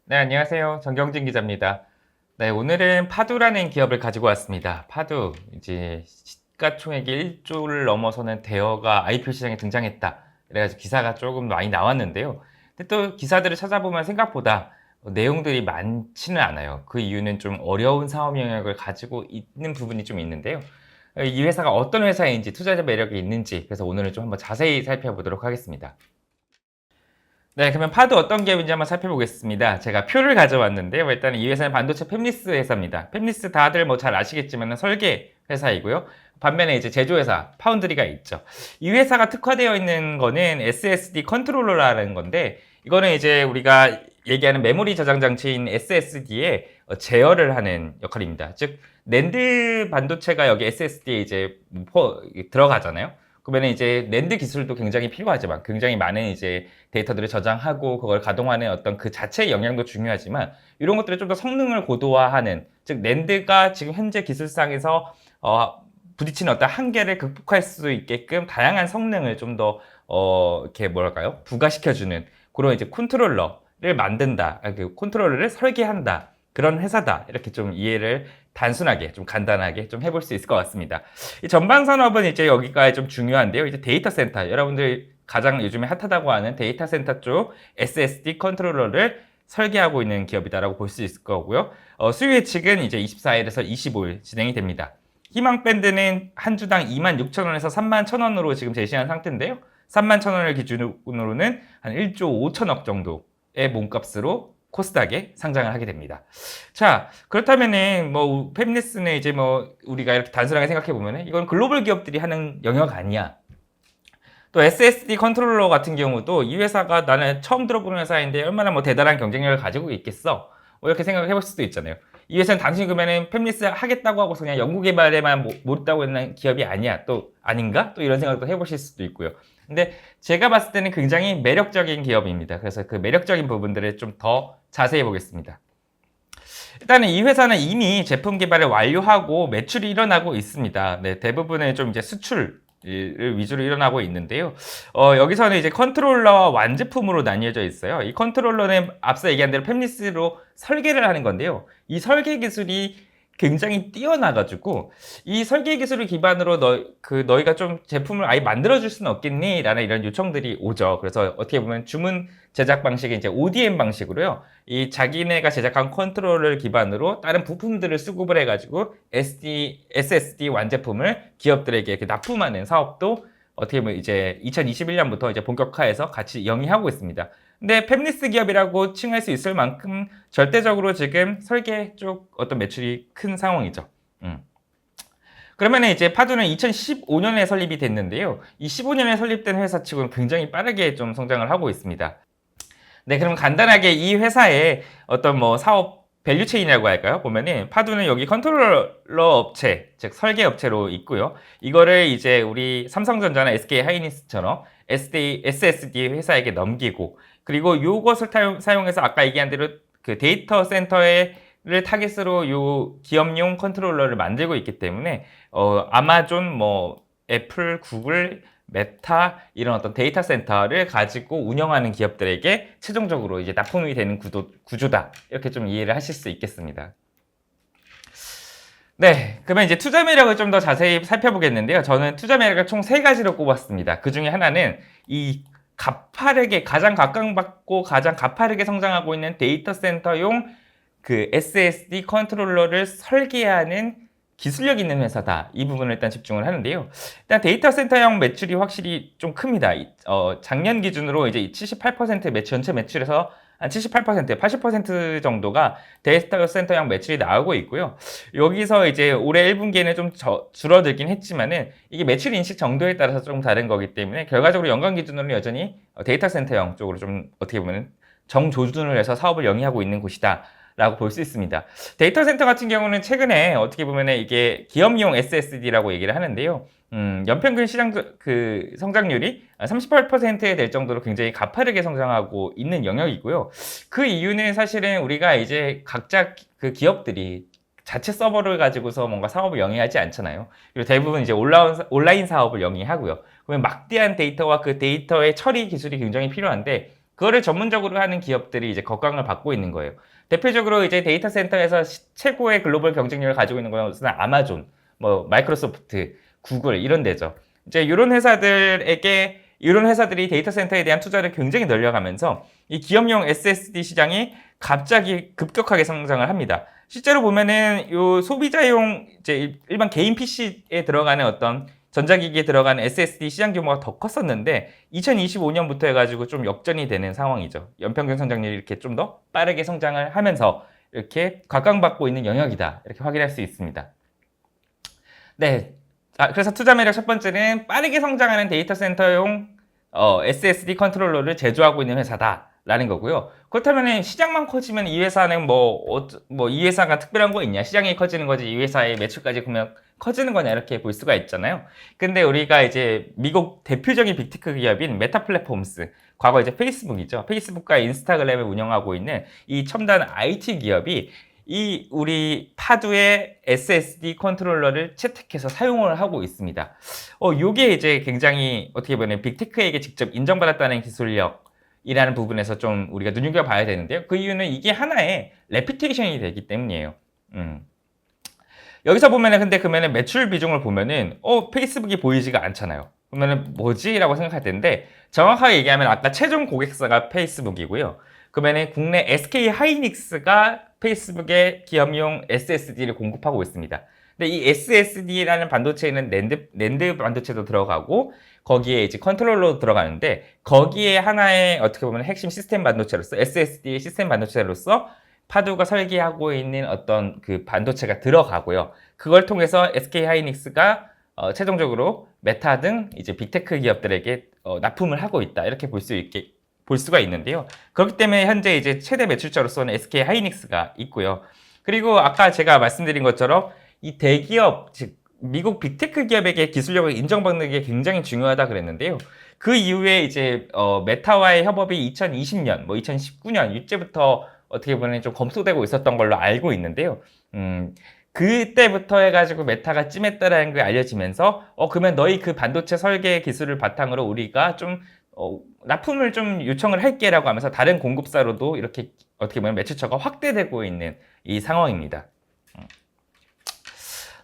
네, 안녕하세요. 정경진 기자입니다. 네, 오늘은 파두라는 기업을 가지고 왔습니다. 파두, 이제 시가총액이 1조를 넘어서는 대여가 IPO 시장에 등장했다. 그래가지고 기사가 조금 많이 나왔는데요. 근데 또 기사들을 찾아보면 생각보다 내용들이 많지는 않아요. 그 이유는 좀 어려운 사업 영역을 가지고 있는 부분이 좀 있는데요. 이 회사가 어떤 회사인지, 투자자 매력이 있는지, 그래서 오늘은 좀 한번 자세히 살펴보도록 하겠습니다. 네, 그러면 파도 어떤 기업인지 한번 살펴보겠습니다. 제가 표를 가져왔는데요. 일단 이 회사는 반도체 팹리스 회사입니다. 팹리스 다들 뭐 잘 아시겠지만 설계 회사이고요. 반면에 이제 제조회사 파운드리가 있죠. 이 회사가 특화되어 있는 거는 SSD 컨트롤러라는 건데 이거는 이제 우리가 얘기하는 메모리 저장 장치인 SSD에 제어를 하는 역할입니다. 즉 낸드 반도체가 여기 SSD에 이제 들어가잖아요. 그러면 이제 낸드 기술도 굉장히 필요하지만 굉장히 많은 이제 데이터들을 저장하고 그걸 가동하는 어떤 그 자체의 영향도 중요하지만 이런 것들을 좀 더 성능을 고도화하는 즉 낸드가 지금 현재 기술상에서 부딪히는 어떤 한계를 극복할 수 있게끔 다양한 성능을 좀 더 이렇게 뭐랄까요 부가시켜주는 그런 이제 컨트롤러를 만든다, 그 컨트롤러를 설계한다 그런 회사다 이렇게 좀 이해를 단순하게 좀 간단하게 좀 해볼 수 있을 것 같습니다. 이 전방 산업은 이제 여기가 좀 중요한데요. 이제 데이터 센터 여러분들 가장 요즘에 핫하다고 하는 데이터 센터 쪽 SSD 컨트롤러를 설계하고 있는 기업이다라고 볼 수 있을 거고요. 수요 예측은 이제 24일에서 25일 진행이 됩니다. 희망 밴드는 한 주당 26,000원에서 31,000원으로 지금 제시한 상태인데요. 31,000원을 기준으로는 한 1조 5천억 정도의 몸값으로 코스닥에 상장을 하게 됩니다. 자, 그렇다면은 뭐 팹리스는 이제 뭐 우리가 이렇게 단순하게 생각해 보면은 이건 글로벌 기업들이 하는 영역 아니야. 또 SSD 컨트롤러 같은 경우도 이 회사가 나는 처음 들어보는 회사인데 얼마나 뭐 대단한 경쟁력을 가지고 있겠어. 뭐 이렇게 생각을 해볼 수도 있잖아요. 이 회사는 단순히 그러면은 팹리스 하겠다고 하고서 그냥 연구 개발에만 몰두하고 있는 기업이 아니야. 또 아닌가? 또 이런 생각도 해보실 수도 있고요. 근데 제가 봤을 때는 굉장히 매력적인 기업입니다. 그래서 그 매력적인 부분들을 좀 더 자세히 보겠습니다. 일단은 이 회사는 이미 제품 개발을 완료하고 매출이 일어나고 있습니다. 네, 대부분의 좀 이제 수출 을 위주로 일어나고 있는데요. 여기서는 이제 컨트롤러와 완제품으로 나뉘어져 있어요. 이 컨트롤러는 앞서 얘기한 대로 팹리스로 설계를 하는 건데요. 이 설계 기술이 굉장히 뛰어나가지고 이 설계 기술을 기반으로 너희가 좀 제품을 아예 만들어줄 수는 없겠니? 라는 이런 요청들이 오죠. 그래서 어떻게 보면 주문 제작 방식이 이제 ODM 방식으로요. 이 자기네가 제작한 컨트롤러를 기반으로 다른 부품들을 수급을 해가지고 SSD 완제품을 기업들에게 이렇게 납품하는 사업도 어떻게 보면 이제 2021년부터 이제 본격화해서 같이 영위하고 있습니다. 근데 팹리스 기업이라고 칭할 수 있을 만큼 절대적으로 지금 설계 쪽 어떤 매출이 큰 상황이죠. 그러면 이제 파두는 2015년에 설립이 됐는데요. 이 15년에 설립된 회사 치고는 굉장히 빠르게 좀 성장을 하고 있습니다. 네, 그럼 간단하게 이 회사의 어떤 뭐 사업 밸류체인이라고 할까요? 보면은 파두는 여기 컨트롤러 업체, 즉 설계 업체로 있고요. 이거를 이제 우리 삼성전자나 SK 하이닉스처럼 SSD 회사에게 넘기고 그리고 요것을 사용해서 아까 얘기한 대로 그 데이터 센터를 타겟으로 요 기업용 컨트롤러를 만들고 있기 때문에 아마존, 뭐 애플, 구글, 메타 이런 어떤 데이터 센터를 가지고 운영하는 기업들에게 최종적으로 이제 납품이 되는 구조다. 이렇게 좀 이해를 하실 수 있겠습니다. 네, 그러면 이제 투자 매력을 좀 더 자세히 살펴보겠는데요. 저는 투자 매력을 총 세 가지로 꼽았습니다. 그 중에 하나는 이 가파르게 가장 각광받고 가장 가파르게 성장하고 있는 데이터 센터용 그 SSD 컨트롤러를 설계하는 기술력 있는 회사다. 이 부분을 일단 집중을 하는데요. 일단 데이터 센터형 매출이 확실히 좀 큽니다. 작년 기준으로 이제 78% 전체 매출에서 한 78%, 80% 정도가 데이터 센터형 매출이 나오고 있고요. 여기서 이제 올해 1분기에는 좀 줄어들긴 했지만은 이게 매출 인식 정도에 따라서 좀 다른 거기 때문에 결과적으로 연간 기준으로는 여전히 데이터 센터형 쪽으로 좀 어떻게 보면 정조준을 해서 사업을 영위하고 있는 곳이다. 라고 볼 수 있습니다. 데이터 센터 같은 경우는 최근에 어떻게 보면 이게 기업용 SSD라고 얘기를 하는데요. 연평균 시장 그 성장률이 38%에 될 정도로 굉장히 가파르게 성장하고 있는 영역이고요. 그 이유는 사실은 우리가 이제 각자 그 기업들이 자체 서버를 가지고서 뭔가 사업을 영위하지 않잖아요. 그리고 대부분 이제 온라인 사업을 영위하고요. 그러면 막대한 데이터와 그 데이터의 처리 기술이 굉장히 필요한데 그거를 전문적으로 하는 기업들이 이제 격광을 받고 있는 거예요. 대표적으로 이제 데이터 센터에서 최고의 글로벌 경쟁력을 가지고 있는 것은 아마존, 뭐 마이크로소프트, 구글 이런 데죠. 이제 이런 회사들이 데이터 센터에 대한 투자를 굉장히 늘려가면서 이 기업용 SSD 시장이 갑자기 급격하게 성장을 합니다. 실제로 보면은 요 소비자용 이제 일반 개인 PC에 들어가는 어떤 전자기기에 들어가는 SSD 시장 규모가 더 컸었는데 2025년부터 해가지고 좀 역전이 되는 상황이죠. 연평균 성장률이 이렇게 좀 더 빠르게 성장을 하면서 이렇게 각광받고 있는 영역이다. 이렇게 확인할 수 있습니다. 네. 그래서 투자 매력 첫 번째는 빠르게 성장하는 데이터 센터용 SSD 컨트롤러를 제조하고 있는 회사다라는 거고요. 그렇다면 시장만 커지면 이 회사는 이 회사가 특별한 거 있냐? 시장이 커지는 거지 이 회사의 매출까지 그러면 커지는 거냐 이렇게 볼 수가 있잖아요. 근데 우리가 이제 미국 대표적인 빅테크 기업인 메타 플랫폼스, 과거 이제 페이스북이죠. 페이스북과 인스타그램을 운영하고 있는 이 첨단 IT 기업이 이 우리 파두의 SSD 컨트롤러를 채택해서 사용을 하고 있습니다. 요게 이제 굉장히 어떻게 보면 빅테크에게 직접 인정받았다는 기술력이라는 부분에서 좀 우리가 눈여겨봐야 되는데요. 그 이유는 이게 하나의 레퓨테이션이 되기 때문이에요. 여기서 보면은 근데 그러면은 매출 비중을 보면은 페이스북이 보이지가 않잖아요. 그러면은 뭐지? 라고 생각할 텐데 정확하게 얘기하면 아까 최종 고객사가 페이스북이고요. 그러면은 국내 SK 하이닉스가 페이스북의 기업용 SSD를 공급하고 있습니다. 근데 이 SSD라는 반도체에는 낸드 반도체도 들어가고 거기에 이제 컨트롤러도 들어가는데 거기에 하나의 어떻게 보면 핵심 시스템 반도체로서 SSD의 시스템 반도체로서 파두가 설계하고 있는 어떤 그 반도체가 들어가고요. 그걸 통해서 SK 하이닉스가 최종적으로 메타 등 이제 빅테크 기업들에게 납품을 하고 있다. 이렇게 볼 수가 있는데요. 그렇기 때문에 현재 이제 최대 매출자로서는 SK 하이닉스가 있고요. 그리고 아까 제가 말씀드린 것처럼 이 대기업, 즉 미국 빅테크 기업에게 기술력을 인정받는 게 굉장히 중요하다 그랬는데요. 그 이후에 이제 메타와의 협업이 2020년, 2019년 이때부터 어떻게 보면 좀 검토되고 있었던 걸로 알고 있는데요. 그때부터 해가지고 메타가 찜했다라는 게 알려지면서 그러면 너희 그 반도체 설계 기술을 바탕으로 우리가 좀 납품을 좀 요청을 할게라고 하면서 다른 공급사로도 이렇게 어떻게 보면 매출처가 확대되고 있는 이 상황입니다.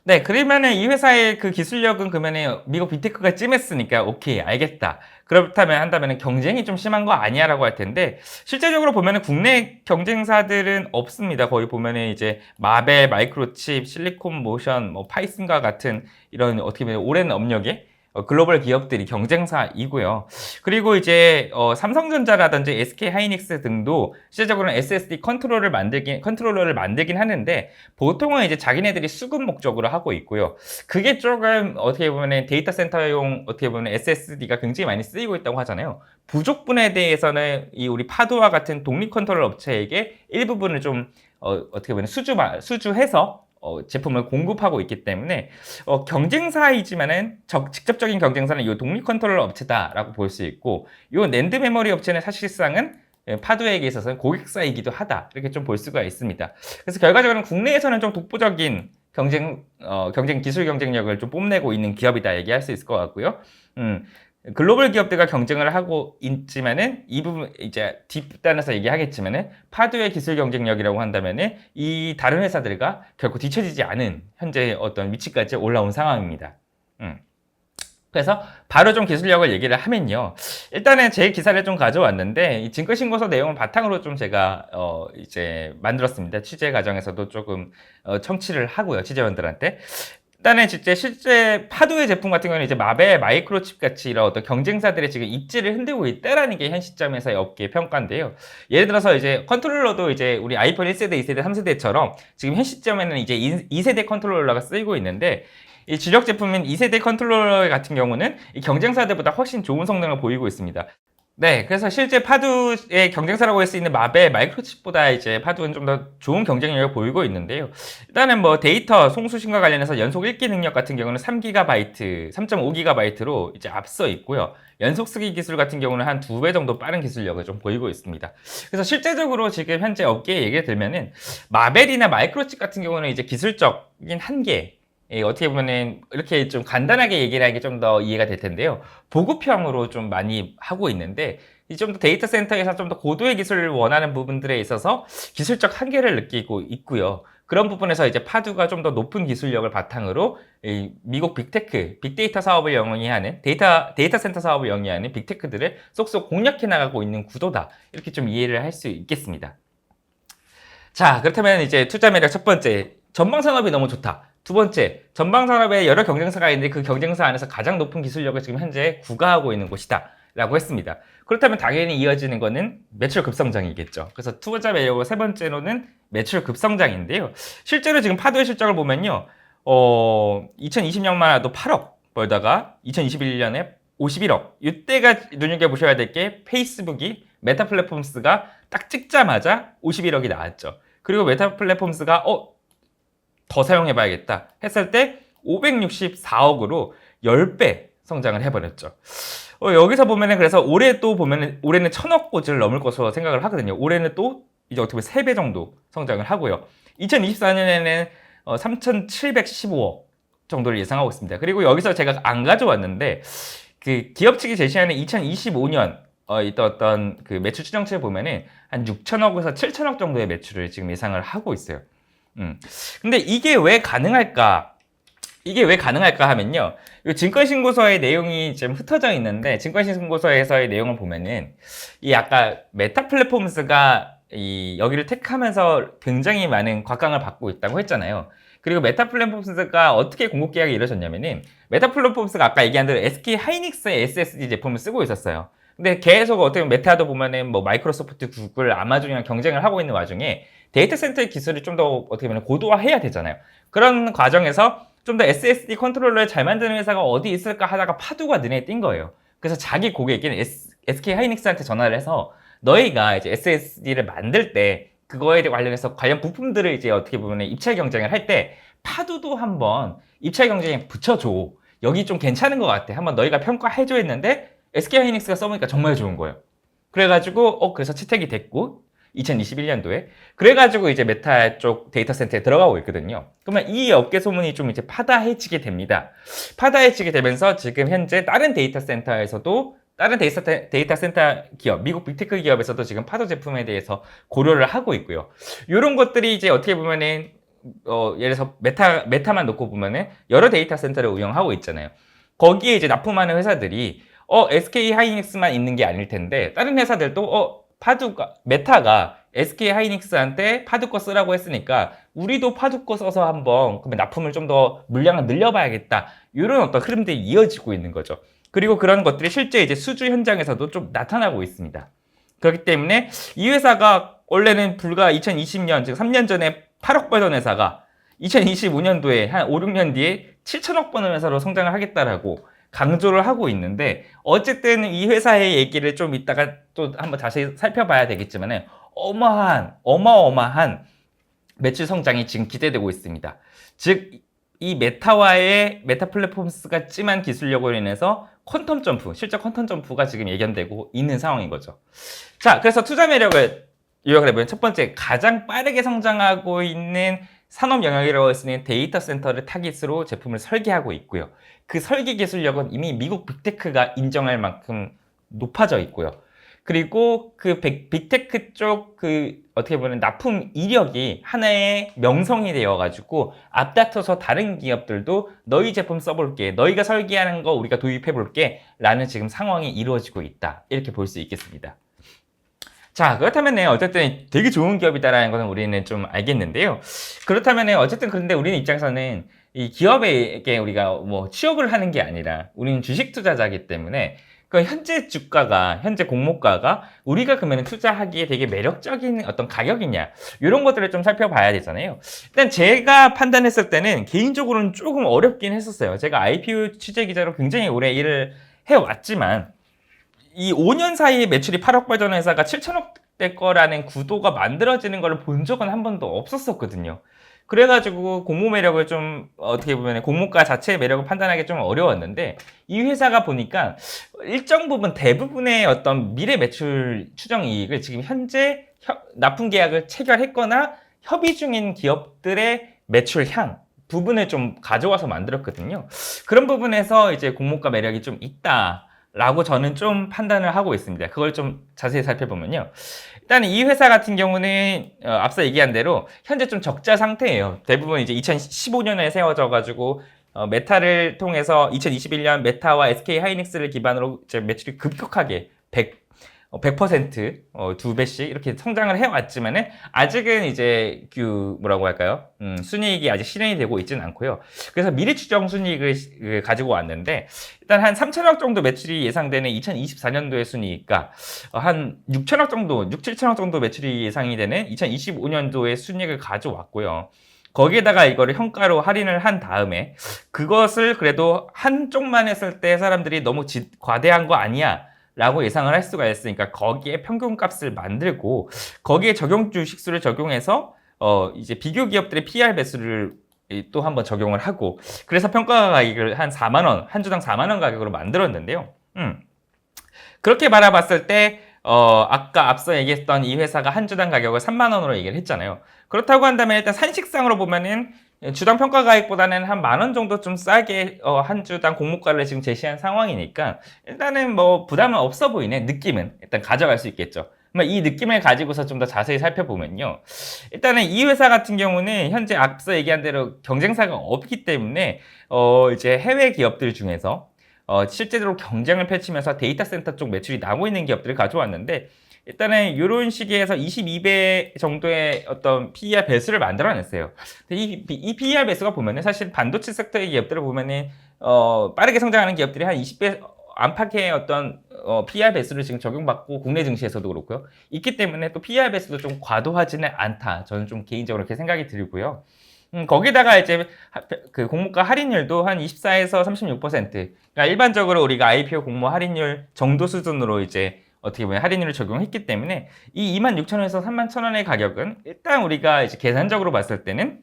네, 그러면은 이 회사의 그 기술력은 그러면은 미국 빅테크가 찜했으니까 오케이, 알겠다. 그렇다면 한다면은 경쟁이 좀 심한 거 아니야라고 할 텐데 실제적으로 보면은 국내 경쟁사들은 없습니다. 거의 보면은 이제 마벨, 마이크로칩, 실리콘 모션, 파이슨과 같은 이런 어떻게 보면 오랜 업력의 글로벌 기업들이 경쟁사이고요. 그리고 이제 삼성전자라든지 SK 하이닉스 등도 실제적으로는 SSD 컨트롤러를 만들긴 하는데 보통은 이제 자기네들이 수급 목적으로 하고 있고요. 그게 조금 어떻게 보면 데이터 센터용 어떻게 보면 SSD가 굉장히 많이 쓰이고 있다고 하잖아요. 부족분에 대해서는 이 우리 파도와 같은 독립 컨트롤 업체에게 일부분을 좀 어떻게 보면 수주해서 제품을 공급하고 있기 때문에 경쟁사이지만은 직접적인 경쟁사는 이 독립 컨트롤러 업체다라고 볼 수 있고 이 낸드 메모리 업체는 사실상은 파두에게 있어서는 고객사이기도 하다 이렇게 좀 볼 수가 있습니다. 그래서 결과적으로는 국내에서는 좀 독보적인 기술 경쟁력을 좀 뽐내고 있는 기업이다 얘기할 수 있을 것 같고요. 글로벌 기업들과 경쟁을 하고 있지만은 이 부분 이제 뒷단에서 얘기하겠지만은 파두의 기술 경쟁력이라고 한다면은 이 다른 회사들과 결코 뒤처지지 않은 현재 어떤 위치까지 올라온 상황입니다. 그래서 바로 좀 기술력을 얘기를 하면요. 일단은 제 기사를 좀 가져왔는데 이 증거신고서 내용을 바탕으로 좀 제가 이제 만들었습니다. 취재 과정에서도 조금 청취를 하고요. 취재원들한테. 일단은 실제 파도의 제품 같은 경우는 이제 마벨, 마이크로칩 같이 이런 어떤 경쟁사들의 지금 입지를 흔들고 있다라는 게 현 시점에서의 업계 평가인데요. 예를 들어서 이제 컨트롤러도 이제 우리 아이폰 1세대, 2세대, 3세대처럼 지금 현 시점에는 이제 2세대 컨트롤러가 쓰이고 있는데 이 주력 제품인 2세대 컨트롤러 같은 경우는 이 경쟁사들보다 훨씬 좋은 성능을 보이고 있습니다. 네, 그래서 실제 파두의 경쟁사라고 할 수 있는 마벨, 마이크로칩보다 이제 파두는 좀 더 좋은 경쟁력을 보이고 있는데요. 일단은 데이터 송수신과 관련해서 연속 읽기 능력 같은 경우는 3GB, 3.5GB로 이제 앞서 있고요. 연속 쓰기 기술 같은 경우는 한 2배 정도 빠른 기술력을 좀 보이고 있습니다. 그래서 실제적으로 지금 현재 업계에 얘기를 들면은 마벨이나 마이크로칩 같은 경우는 이제 기술적인 한계 어떻게 보면은 이렇게 좀 간단하게 얘기를 하는 게 좀 더 이해가 될 텐데요. 보급형으로 좀 많이 하고 있는데 좀 더 데이터 센터에서 좀 더 고도의 기술을 원하는 부분들에 있어서 기술적 한계를 느끼고 있고요. 그런 부분에서 이제 파두가 좀 더 높은 기술력을 바탕으로 이 미국 빅테크, 빅데이터 사업을 영위하는 데이터 센터 사업을 영위하는 빅테크들을 쏙쏙 공략해 나가고 있는 구도다. 이렇게 좀 이해를 할 수 있겠습니다. 자, 그렇다면 이제 투자 매력 첫 번째, 전방 산업이 너무 좋다. 두 번째, 전방 산업에 여러 경쟁사가 있는데 그 경쟁사 안에서 가장 높은 기술력을 지금 현재 구가하고 있는 곳이다. 라고 했습니다. 그렇다면 당연히 이어지는 거는 매출 급성장이겠죠. 그래서 두 번째 매력으로 세 번째로는 매출 급성장인데요. 실제로 지금 파도의 실적을 보면요. 2020년만 해도 8억 벌다가 2021년에 51억. 이때가 눈여겨보셔야 될 게 페이스북이 메타 플랫폼스가 딱 찍자마자 51억이 나왔죠. 그리고 메타 플랫폼스가 더 사용해봐야겠다 했을 때 564억으로 10배 성장을 해버렸죠. 여기서 보면은 그래서 올해 또 보면은 올해는 1000억 꼬지를 넘을 것으로 생각을 하거든요. 올해는 또 이제 어떻게 보면 3배 정도 성장을 하고요. 2024년에는 3,715억 정도를 예상하고 있습니다. 그리고 여기서 제가 안 가져왔는데 그 기업 측이 제시하는 2025년 어떤 그 매출 추정치를 보면은 한 6천억에서 7천억 정도의 매출을 지금 예상을 하고 있어요. 근데 이게 왜 가능할까? 이게 왜 가능할까 하면요. 이 증권신고서의 내용이 지금 흩어져 있는데, 증권신고서에서의 내용을 보면은, 이 아까 메타 플랫폼스가 여기를 택하면서 굉장히 많은 곽강을 받고 있다고 했잖아요. 그리고 메타 플랫폼스가 어떻게 공급 계약이 이루어졌냐면은, 메타 플랫폼스가 아까 얘기한 대로 SK 하이닉스의 SSD 제품을 쓰고 있었어요. 근데 계속 어떻게 보면 메타도 보면은 뭐 마이크로소프트, 구글, 아마존이랑 경쟁을 하고 있는 와중에 데이터 센터 기술을 좀 더 어떻게 보면 고도화해야 되잖아요. 그런 과정에서 좀 더 SSD 컨트롤러를 잘 만드는 회사가 어디 있을까 하다가 파두가 눈에 띈 거예요. 그래서 자기 고객인 SK 하이닉스한테 전화를 해서 너희가 이제 SSD를 만들 때 그거에 관련해서 관련 부품들을 이제 어떻게 보면 입찰 경쟁을 할 때 파두도 한번 입찰 경쟁에 붙여줘. 여기 좀 괜찮은 것 같아. 한번 너희가 평가해줘 했는데 SK 하이닉스가 써보니까 정말 좋은 거예요. 그래가지고 그래서 채택이 됐고 2021년도에 그래가지고 이제 메타 쪽 데이터 센터에 들어가고 있거든요. 그러면 이 업계 소문이 좀 이제 파다해지게 됩니다. 파다해지게 되면서 지금 현재 다른 데이터 센터에서도 다른 데이터 센터 기업, 미국 빅테크 기업에서도 지금 파도 제품에 대해서 고려를 하고 있고요. 이런 것들이 이제 어떻게 보면은 예를 들어서 메타만 놓고 보면은 여러 데이터 센터를 운영하고 있잖아요. 거기에 이제 납품하는 회사들이 SK 하이닉스만 있는 게 아닐 텐데 다른 회사들도 메타가 SK 하이닉스한테 파두 거 쓰라고 했으니까 우리도 파두 거 써서 한번 그러면 납품을 좀 더 물량을 늘려봐야겠다. 이런 어떤 흐름들이 이어지고 있는 거죠. 그리고 그런 것들이 실제 이제 수주 현장에서도 좀 나타나고 있습니다. 그렇기 때문에 이 회사가 원래는 불과 2020년, 즉 3년 전에 8억 벌던 회사가 2025년도에 한 5, 6년 뒤에 7천억 버는 회사로 성장을 하겠다라고 강조를 하고 있는데 어쨌든 이 회사의 얘기를 좀 이따가 또 한번 다시 살펴봐야 되겠지만 어마어마한 매출 성장이 지금 기대되고 있습니다. 즉 이 메타 플랫폼스가 찜한 기술력으로 인해서 실적 퀀텀 점프가 지금 예견되고 있는 상황인 거죠. 자, 그래서 투자 매력을 요약을 해보면 첫 번째, 가장 빠르게 성장하고 있는 산업 영역이라고 할 수 있는 데이터 센터를 타깃으로 제품을 설계하고 있고요. 그 설계 기술력은 이미 미국 빅테크가 인정할 만큼 높아져 있고요. 그리고 그 빅테크 쪽 어떻게 보면 납품 이력이 하나의 명성이 되어가지고 앞다퉈서 다른 기업들도 너희 제품 써볼게, 너희가 설계하는 거 우리가 도입해볼게 라는 지금 상황이 이루어지고 있다. 이렇게 볼 수 있겠습니다. 자, 그렇다면 어쨌든 되게 좋은 기업이다라는 것은 우리는 좀 알겠는데요. 그렇다면 어쨌든 그런데 우리는 입장에서는 이 기업에게 우리가 뭐 취업을 하는 게 아니라 우리는 주식 투자자이기 때문에 그 현재 공모가가 우리가 그러면 투자하기에 되게 매력적인 어떤 가격이냐 이런 것들을 좀 살펴봐야 되잖아요. 일단 제가 판단했을 때는 개인적으로는 조금 어렵긴 했었어요. 제가 IPO 취재 기자로 굉장히 오래 일을 해왔지만 이 5년 사이에 매출이 8억 벌던 회사가 7천억 될 거라는 구도가 만들어지는 걸 본 적은 한 번도 없었거든요. 그래가지고 공모 매력을 좀 어떻게 보면 공모가 자체의 매력을 판단하기 좀 어려웠는데 이 회사가 보니까 일정 부분 대부분의 어떤 미래 매출 추정 이익을 지금 현재 납품 계약을 체결했거나 협의 중인 기업들의 매출 향 부분을 좀 가져와서 만들었거든요. 그런 부분에서 이제 공모가 매력이 좀 있다라고 저는 좀 판단을 하고 있습니다. 그걸 좀 자세히 살펴보면요. 일단 이 회사 같은 경우는 앞서 얘기한 대로 현재 좀 적자 상태예요. 대부분 이제 2015년에 세워져 가지고 메타를 통해서 2021년 메타와 SK 하이닉스를 기반으로 이제 매출이 급격하게 100%, 2배씩 이렇게 성장을 해왔지만은 아직은 이제 뭐라고 할까요? 순이익이 아직 실현이 되고 있지는 않고요. 그래서 미래 추정 순이익을 가지고 왔는데 일단 한 3천억 정도 매출이 예상되는 2024년도의 순이익과 한 6천억 정도, 6, 7천억 정도 매출이 예상이 되는 2025년도의 순이익을 가져왔고요. 거기에다가 이거를 현가로 할인을 한 다음에 그것을 그래도 한쪽만 했을 때 사람들이 너무 과대한 거 아니야? 라고 예상을 할 수가 있으니까 거기에 평균값을 만들고 거기에 적용 주식수를 적용해서 이제 비교 기업들의 PR 배수를 또 한번 적용을 하고 그래서 평가 가격을 한 4만 원, 한 주당 4만 원 가격으로 만들었는데요. 그렇게 바라봤을 때 아까 앞서 얘기했던 이 회사가 한 주당 가격을 3만 원으로 얘기를 했잖아요. 그렇다고 한다면 일단 산식상으로 보면은 주당 평가 가격보다는 한 만 원 정도 좀 싸게 한 주당 공모가를 지금 제시한 상황이니까 일단은 뭐 부담은 없어 보이네. 느낌은 일단 가져갈 수 있겠죠. 이 느낌을 가지고서 좀 더 자세히 살펴보면요. 일단은 이 회사 같은 경우는 현재 앞서 얘기한 대로 경쟁사가 없기 때문에 이제 해외 기업들 중에서 실제로 경쟁을 펼치면서 데이터 센터 쪽 매출이 나고 있는 기업들을 가져왔는데 일단은 이런 시기에서 22배 정도의 어떤 PER 배수를 만들어냈어요. 이 PER 배수가 보면은 사실 반도체 섹터의 기업들을 보면은 빠르게 성장하는 기업들이 한 20배 안팎의 어떤 PER 배수를 지금 적용받고 국내 증시에서도 그렇고요. 있기 때문에 또 PER 배수도 좀 과도하지는 않다. 저는 좀 개인적으로 그렇게 생각이 들고요. 거기다가 이제 그 공모가 할인율도 한 24에서 36%. 그러니까 일반적으로 우리가 IPO 공모 할인율 정도 수준으로 이제 어떻게 보면 할인율을 적용했기 때문에 이 26,000원에서 31,000원의 가격은 일단 우리가 이제 계산적으로 봤을 때는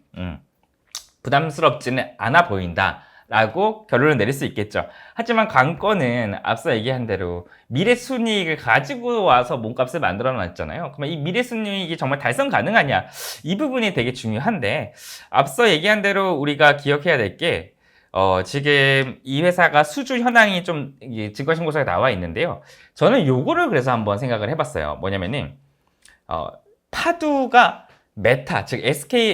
부담스럽지는 않아 보인다. 라고 결론을 내릴 수 있겠죠. 하지만 관건은 앞서 얘기한 대로 미래순이익을 가지고 와서 몸값을 만들어 놨잖아요. 그러면 이 미래순이익이 정말 달성 가능하냐? 이 부분이 되게 중요한데 앞서 얘기한 대로 우리가 기억해야 될 게 지금 이 회사가 수주 현황이 좀 증권신고서에 나와 있는데요. 저는 요거를 그래서 한번 생각을 해봤어요. 뭐냐면은 파두가 메타, 즉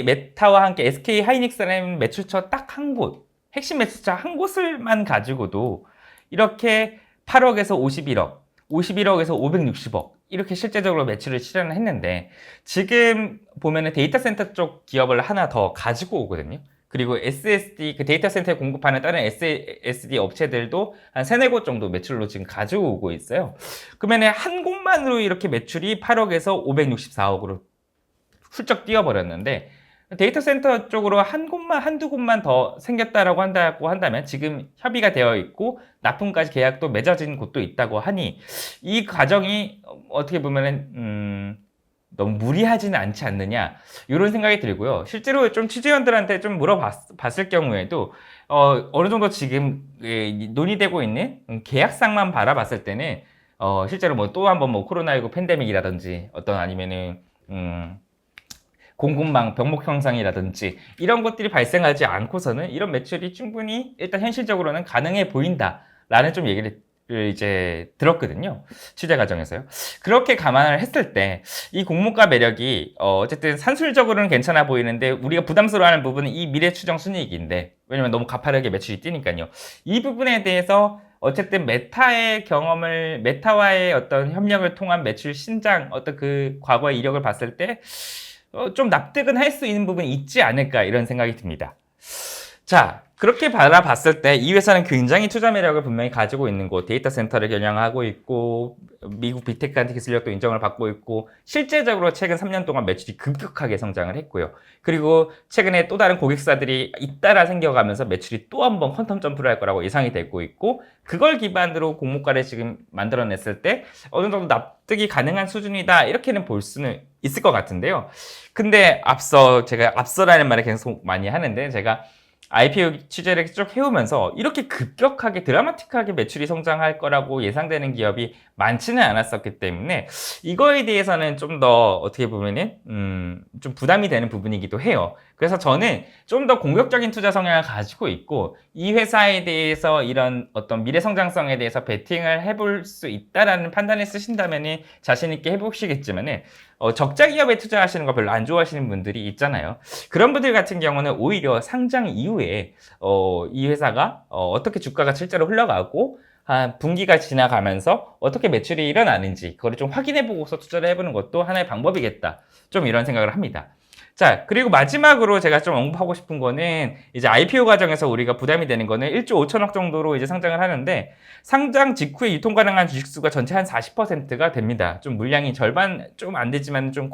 메타와 함께 SK 하이닉스라는 매출처 딱 한 곳, 핵심 매출처 한 곳을만 가지고도 이렇게 8억에서 51억, 51억에서 560억 이렇게 실제적으로 매출을 실현을 했는데 지금 보면은 데이터 센터 쪽 기업을 하나 더 가지고 오거든요. 그리고 SSD, 그 데이터 센터에 공급하는 다른 SSD 업체들도 한 3, 4곳 정도 매출로 지금 가지고 오고 있어요. 그러면 한 곳만으로 이렇게 매출이 8억에서 564억으로 훌쩍 뛰어버렸는데 데이터 센터 쪽으로 한두 곳만 더 생겼다라고 한다면 지금 협의가 되어 있고 납품까지 계약도 맺어진 곳도 있다고 하니 이 과정이 어떻게 보면은 너무 무리하지는 않지 않느냐 이런 생각이 들고요. 실제로 좀 취재원들한테 좀 물어봤을 경우에도 어느 정도 지금 논의되고 있는 계약상만 바라봤을 때는 실제로 뭐 또 한번 뭐 코로나19 팬데믹이라든지 어떤 아니면은 공급망 병목 형상이라든지 이런 것들이 발생하지 않고서는 이런 매출이 충분히 일단 현실적으로는 가능해 보인다라는 좀 얘기를 이제 들었거든요. 취재 과정에서요. 그렇게 감안을 했을 때 이 공모가 매력이 어쨌든 산술적으로는 괜찮아 보이는데 우리가 부담스러워하는 부분은 이 미래 추정 순이익인데 왜냐면 너무 가파르게 매출이 뛰니까요. 이 부분에 대해서 어쨌든 메타와의 어떤 협력을 통한 매출 신장 어떤 그 과거의 이력을 봤을 때 좀 납득은 할 수 있는 부분이 있지 않을까 이런 생각이 듭니다. 자, 그렇게 바라봤을 때 이 회사는 굉장히 투자 매력을 분명히 가지고 있는 곳, 데이터 센터를 겨냥하고 있고 미국 빅테크한테 기술력도 인정을 받고 있고 실제적으로 최근 3년 동안 매출이 급격하게 성장을 했고요. 그리고 최근에 또 다른 고객사들이 잇따라 생겨가면서 매출이 또 한 번 퀀텀 점프를 할 거라고 예상이 되고 있고 그걸 기반으로 공모가를 지금 만들어냈을 때 어느 정도 납득이 가능한 수준이다 이렇게는 볼 수는 있을 것 같은데요. 근데 제가 앞서라는 말을 계속 많이 하는데 제가 IPO 취재를 쭉 해오면서 이렇게 급격하게 드라마틱하게 매출이 성장할 거라고 예상되는 기업이 많지는 않았었기 때문에 이거에 대해서는 좀 더 어떻게 보면은 좀 부담이 되는 부분이기도 해요. 그래서 저는 좀 더 공격적인 투자 성향을 가지고 있고 이 회사에 대해서 이런 어떤 미래 성장성에 대해서 베팅을 해볼 수 있다라는 판단을 쓰신다면은 자신 있게 해보시겠지만은 적자 기업에 투자하시는 거 별로 안 좋아하시는 분들이 있잖아요. 그런 분들 같은 경우는 오히려 상장 이후에 이 회사가 어떻게 주가가 실제로 흘러가고 한 분기가 지나가면서 어떻게 매출이 일어나는지 그거를 좀 확인해 보고서 투자를 해보는 것도 하나의 방법이겠다. 좀 이런 생각을 합니다. 자, 그리고 마지막으로 제가 좀 언급하고 싶은 거는 이제 IPO 과정에서 우리가 부담이 되는 거는 1조 5천억 정도로 이제 상장을 하는데 상장 직후에 유통 가능한 주식수가 전체 한 40%가 됩니다. 좀 물량이 절반 좀 안 되지만 좀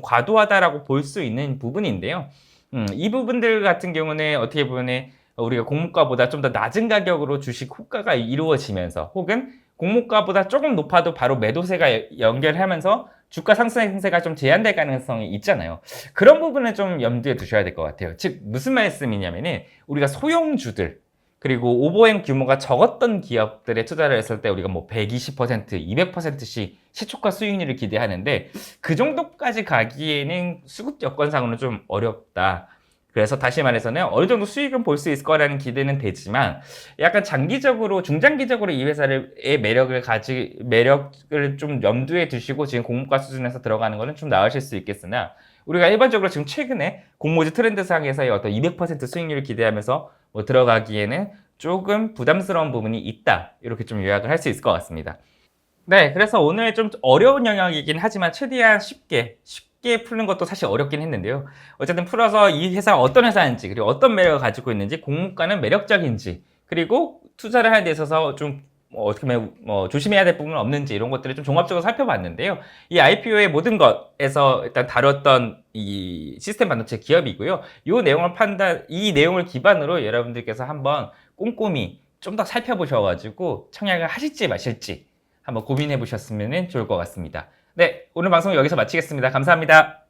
과도하다라고 볼 수 있는 부분인데요. 이 부분들 같은 경우는 어떻게 보면 우리가 공모가보다 좀 더 낮은 가격으로 주식 호가가 이루어지면서 혹은 공모가보다 조금 높아도 바로 매도세가 연결하면서 주가 상승세가 좀 제한될 가능성이 있잖아요. 그런 부분을 좀 염두에 두셔야 될 것 같아요. 즉 무슨 말씀이냐면은 우리가 소형주들 그리고 오버행 규모가 적었던 기업들에 투자를 했을 때 우리가 뭐 120%, 200%씩 시초가 수익률을 기대하는데 그 정도까지 가기에는 수급 여건상으로는 좀 어렵다. 그래서 다시 말해서는 어느 정도 수익은 볼 수 있을 거라는 기대는 되지만 약간 장기적으로 중장기적으로 이 회사의 매력을 좀 염두에 두시고 지금 공모가 수준에서 들어가는 거는 좀 나으실 수 있겠으나 우리가 일반적으로 지금 최근에 공모주 트렌드상에서의 어떤 200% 수익률을 기대하면서 뭐 들어가기에는 조금 부담스러운 부분이 있다. 이렇게 좀 요약을 할 수 있을 것 같습니다. 네, 그래서 오늘 좀 어려운 영역이긴 하지만 최대한 쉽게 푸는 것도 사실 어렵긴 했는데요. 어쨌든 풀어서 이 회사가 어떤 회사인지 그리고 어떤 매력을 가지고 있는지 공모가는 매력적인지 그리고 투자를 하는 데 있어서 좀 어떻게 보면 조심해야 될 부분은 없는지 이런 것들을 좀 종합적으로 살펴봤는데요. 이 IPO의 모든 것에서 일단 다뤘던 이 시스템 반도체 기업이고요. 이 내용을 기반으로 여러분들께서 한번 꼼꼼히 좀 더 살펴보셔가지고 청약을 하실지 마실지 한번 고민해 보셨으면 좋을 것 같습니다. 네, 오늘 방송 여기서 마치겠습니다. 감사합니다.